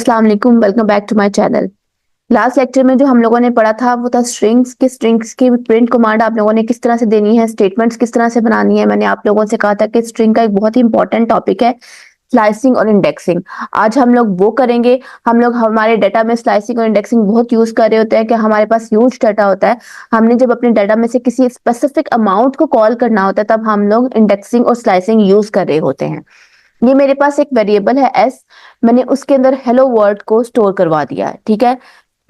अस्सलाम वालेकुम, welcome back to my channel. Last lecture में जो हम लोगों ने पढ़ा था वो था स्ट्रिंग्स की प्रिंट कमांड आप लोगों ने किस तरह से देनी है, स्टेटमेंट्स किस तरह से बनानी है। मैंने आप लोगों से कहा था कि स्ट्रिंग का एक बहुत ही इंपॉर्टेंट टॉपिक है स्लाइसिंग और इंडेक्सिंग। आज हम लोग वो करेंगे। हम लोग हमारे डाटा में स्लाइसिंग और इंडेक्सिंग बहुत यूज कर रहे होते हैं कि हमारे पास ह्यूज डाटा होता है। हमने जब अपने डाटा में से किसी स्पेसिफिक अमाउंट को कॉल करना होता है तब हम लोग इंडेक्सिंग और स्लाइसिंग यूज कर रहे होते हैं। ये मेरे पास एक वेरिएबल है एस, मैंने उसके अंदर हेलो वर्ड को स्टोर करवा दिया है। ठीक है,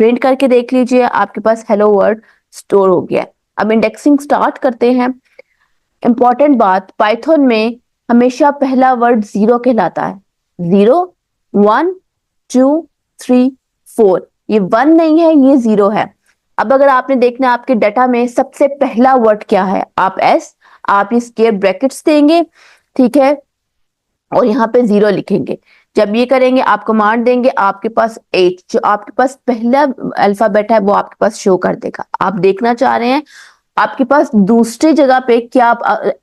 प्रिंट करके देख लीजिए, आपके पास हेलो वर्ड स्टोर हो गया है। अब इंडेक्सिंग स्टार्ट करते हैं। इंपॉर्टेंट बात, पाइथन में हमेशा पहला वर्ड जीरो कहलाता है। Zero, one, two, three, four. ये वन नहीं है, ये जीरो है। अब अगर आपने देखना है आपके डाटा में सबसे पहला वर्ड क्या है, आप एस, आप ये स्क्वायर ब्रैकेट्स देंगे। ठीक है, और यहाँ पे जीरो लिखेंगे। जब ये करेंगे आप कमांड देंगे, आपके पास एच, जो आपके पास पहला अल्फाबेट है वो आपके पास शो कर देगा। आप देखना चाह रहे हैं आपके पास दूसरी जगह पे क्या,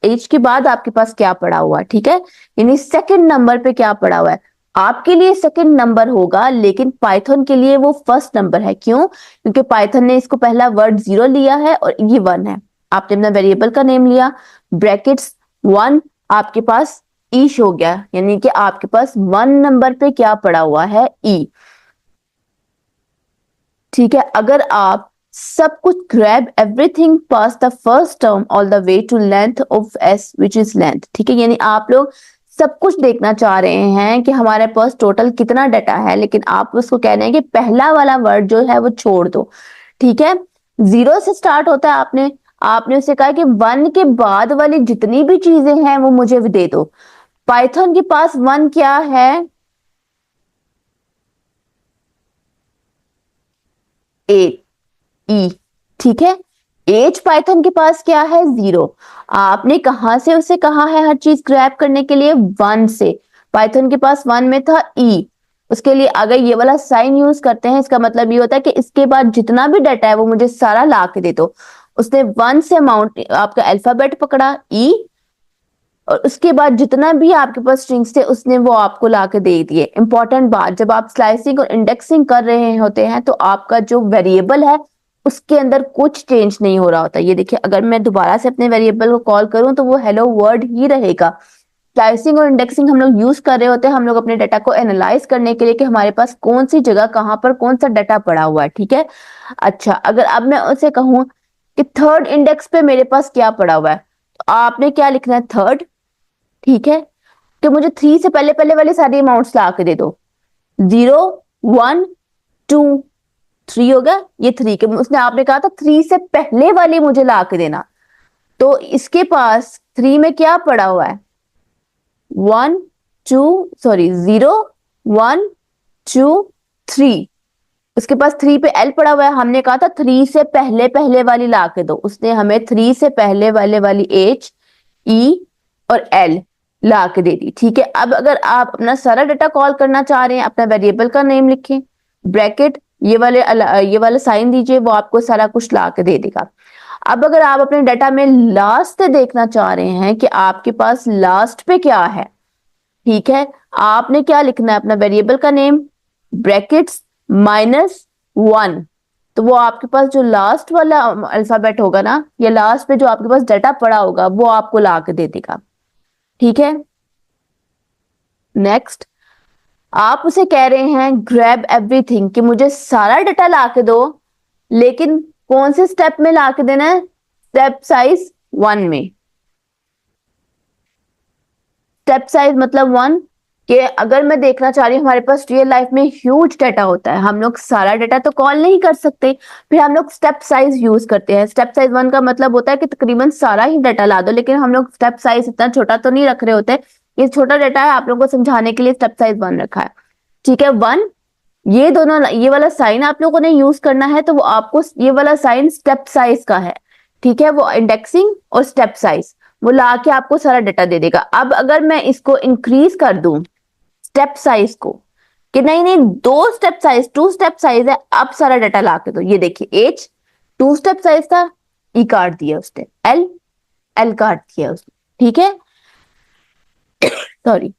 एच के बाद आपके पास क्या पड़ा हुआ है। ठीक है, यानी सेकंड नंबर पे क्या पड़ा हुआ है। आपके लिए सेकंड नंबर होगा लेकिन पाइथन के लिए वो फर्स्ट नंबर है। क्यों? क्योंकि पाइथन ने इसको पहला वर्ड जीरो लिया है और ये वन है। आपने अपना वेरिएबल का नेम लिया, ब्रैकेट्स वन, आपके पास ईश हो गया, यानी कि आपके पास वन नंबर पे क्या पड़ा हुआ है, ई। ठीक है, अगर आप सब कुछ grab everything pass the first term all the way to length of S which is length. ठीक है, यानी आप लोग सब कुछ देखना चाह रहे हैं कि हमारे पास टोटल कितना डाटा है, लेकिन आप उसको कह रहे हैं कि पहला वाला वर्ड जो है वो छोड़ दो। ठीक है, जीरो से स्टार्ट होता है। आपने आपने उसे कहा कि वन के बाद वाली जितनी भी चीजें हैं वो मुझे दे दो। पाइथन के पास वन क्या है, एट, ई। ठीक है, एज पाइथन के पास क्या है, जीरो। आपने कहां से उसे कहा है हर चीज ग्रैब करने के लिए, वन से। पाइथन के पास वन में था ई, उसके लिए अगर ये वाला साइन यूज करते हैं इसका मतलब ये होता है कि इसके बाद जितना भी डाटा है वो मुझे सारा ला के दे दो। उसने वन से अमाउंट आपका अल्फाबेट पकड़ा ई, और उसके बाद जितना भी आपके पास स्ट्रिंग्स थे उसने वो आपको ला के दे दिए। इंपॉर्टेंट बात, जब आप स्लाइसिंग और इंडेक्सिंग कर रहे होते हैं तो आपका जो वेरिएबल है उसके अंदर कुछ चेंज नहीं हो रहा होता। ये देखिए, अगर मैं दोबारा से अपने वेरिएबल को कॉल करूं तो वो हेलो वर्ड ही रहेगा। स्लाइसिंग और इंडेक्सिंग हम लोग यूज कर रहे होते हैं, हम लोग अपने डाटा को एनालाइज करने के लिए कि हमारे पास कौन सी जगह कहां पर कौन सा डाटा पड़ा हुआ है। ठीक है, अच्छा, अगर अब मैं उसे कहूं कि थर्ड इंडेक्स पे मेरे पास क्या पड़ा हुआ है, तो आपने क्या लिखना है, थर्ड। ठीक है, कि मुझे थ्री से पहले पहले वाले सारे अमाउंट्स ला के दे दो। जीरो, वन, टू, थ्री हो गया, ये थ्री के उसने आपने कहा था थ्री से पहले वाले मुझे ला के देना। तो इसके पास थ्री में क्या पड़ा हुआ है, one, two, sorry, zero, one, two, three. उसके पास थ्री पे एल पड़ा हुआ है, हमने कहा था थ्री से पहले पहले वाली ला के दो। उसने हमें थ्री से पहले वाले वाली एच, ई और एल ला के दे दी। ठीक है, अब अगर आप अपना सारा डाटा कॉल करना चाह रहे हैं, अपना वेरिएबल का नेम लिखें, ब्रैकेट, ये वाला साइन दीजिए, वो आपको सारा कुछ ला के दे देगा। अब अगर आप अपने डाटा में लास्ट देखना चाह रहे हैं कि आपके पास लास्ट पे क्या है, ठीक है, आपने क्या लिखना है, अपना वेरिएबल का नेम, ब्रैकेट्स माइनस वन। तो वो आपके पास जो लास्ट वाला अल्फाबेट होगा ना, या लास्ट पे जो आपके पास डाटा पड़ा होगा वो आपको ला के दे देगा। ठीक है, नेक्स्ट, आप उसे कह रहे हैं ग्रैब एवरीथिंग, कि मुझे सारा डाटा ला के दो, लेकिन कौन से स्टेप में ला के देना है, स्टेप साइज वन में। स्टेप साइज मतलब वन, कि अगर मैं देखना चाह रही हूँ हमारे पास रियल लाइफ में ह्यूज डाटा होता है, हम लोग सारा डाटा तो कॉल नहीं कर सकते, फिर हम लोग स्टेप साइज यूज करते हैं। स्टेप साइज वन का मतलब होता है कि तकरीबन सारा ही डाटा ला दो, लेकिन हम लोग स्टेप साइज इतना छोटा तो नहीं रख रहे होते। ये छोटा डाटा है, आप लोगों को समझाने के लिए स्टेप साइज वन रखा है। ठीक है, वन, ये दोनों, ये वाला साइन आप लोगों ने यूज करना है, तो वो आपको ये वाला साइन स्टेप साइज का है। ठीक है, वो इंडेक्सिंग और स्टेप साइज वो ला के आपको सारा डाटा दे देगा। अब अगर मैं इसको इंक्रीज कर दूं स्टेप साइज को, कि नहीं नहीं, दो step size, two step size है, अब सारा डाटा ला के दो। ये देखिए, एच टू स्टेप साइज था, ई काट दिया उसने, एल, एल काट दिया उसने। ठीक है, सॉरी,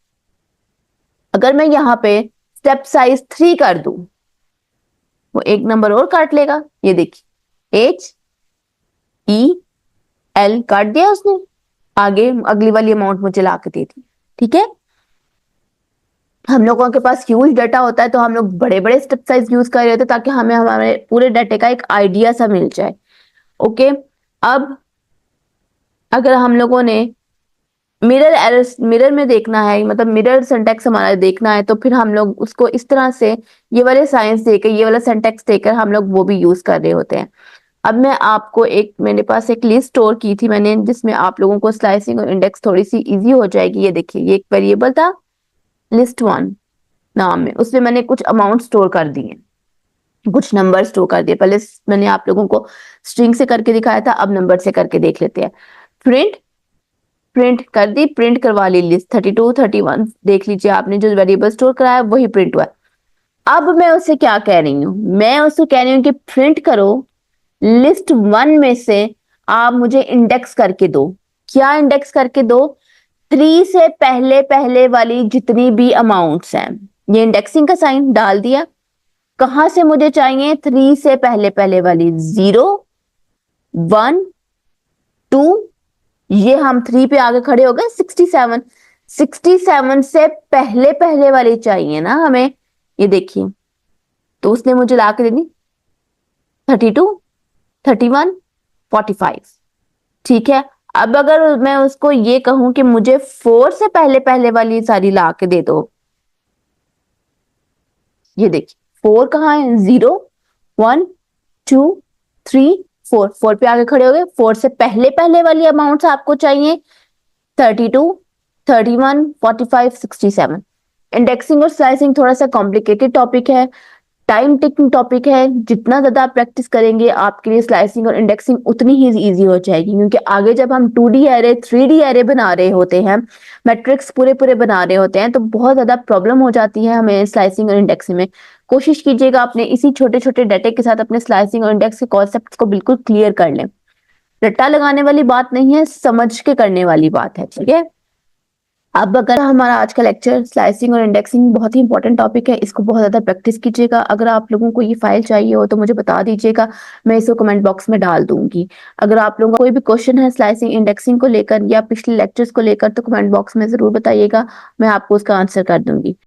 अगर मैं यहाँ पे स्टेप साइज 3 कर दूं, वो एक नंबर और काट लेगा। ये देखिए HEL काट दिया उसने, आगे अगली वाली अमाउंट मुझे ला के दे दी। ठीक है, हम लोगों के पास ह्यूज डाटा होता है तो हम लोग बड़े बड़े स्टेप साइज यूज कर रहे होते हैं ताकि हमें हमारे पूरे डाटे का एक आइडिया सा मिल जाए। ओके, अब अगर हम लोगों ने मिरर एरर, मिरर में देखना है, मतलब मिरर सिंटेक्स हमारा देखना है, तो फिर हम लोग उसको इस तरह से ये वाले साइंस देकर, ये वाला सिंटेक्स देकर हम लोग वो भी यूज कर रहे होते हैं। अब मैं आपको एक, मेरे पास एक लिस्ट स्टोर की थी मैंने, जिसमें आप लोगों को स्लाइसिंग और इंडेक्स थोड़ी सी इजी हो जाएगी। ये देखिए, ये एक वेरिएबल था list1 नाम में, उसमें मैंने कुछ अमाउंट स्टोर कर दिए, कुछ नंबर स्टोर कर दिए। पहले मैंने आप लोगों को स्ट्रिंग से करके दिखाया था, अब नंबर से करके देख लेते हैं। प्रिंट, प्रिंट कर दी, प्रिंट करवा ली लिस्ट 32 31, देख लीजिए आपने जो वेरिएबल स्टोर कराया वही प्रिंट हुआ। अब मैं उसे क्या कह रही हूँ, मैं उसको कह रही हूँ कि प्रिंट करो list1 में से आप मुझे इंडेक्स करके दो। क्या इंडेक्स करके दो? 3 से पहले पहले वाली जितनी भी अमाउंट्स हैं। ये इंडेक्सिंग का साइन डाल दिया। कहां से मुझे चाहिए? 3 से पहले पहले वाली, 0 1 2, ये हम 3 पे आगे खड़े हो गए, 67, 67 से पहले पहले वाली चाहिए ना हमें। ये देखिए, तो उसने मुझे ला के दे दी 32 31 45। ठीक है, अब अगर मैं उसको ये कहूं कि मुझे 4 से पहले पहले वाली सारी ला के दे दो, ये देखिए 4 कहाँ है? 0 1 2 3 4, 4 पे आगे खड़े हो गए। 4 से पहले पहले वाली अमाउंट्स आपको चाहिए 32 31 45 67। इंडेक्सिंग और स्लाइसिंग थोड़ा सा कॉम्प्लिकेटेड टॉपिक है, टाइम टेकिंग टॉपिक है। जितना ज्यादा आप प्रैक्टिस करेंगे आपके लिए स्लाइसिंग और इंडेक्सिंग उतनी ही इजी हो जाएगी, क्योंकि आगे जब हम 2D एरे 3D एरे बना रहे होते हैं, मैट्रिक्स पूरे पूरे बना रहे होते हैं, तो बहुत ज्यादा प्रॉब्लम हो जाती है हमें स्लाइसिंग और इंडेक्सिंग में। कोशिश कीजिएगा अपने इसी छोटे छोटे डाटे के साथ अपने स्लाइसिंग और इंडेक्स के कॉन्सेप्ट को बिल्कुल क्लियर कर लें। रट्टा लगाने वाली बात नहीं है, समझ के करने वाली बात है। ठीक है, अब अगर हमारा आज का लेक्चर स्लाइसिंग और इंडेक्सिंग बहुत ही इंपॉर्टेंट टॉपिक है, इसको बहुत ज्यादा प्रैक्टिस कीजिएगा। अगर आप लोगों को ये फाइल चाहिए हो तो मुझे बता दीजिएगा, मैं इसको कमेंट बॉक्स में डाल दूंगी। अगर आप लोगों का कोई भी क्वेश्चन है स्लाइसिंग इंडेक्सिंग को लेकर या पिछले लेक्चर्स को लेकर, तो कमेंट बॉक्स में जरूर बताइएगा, मैं आपको उसका आंसर कर दूंगी।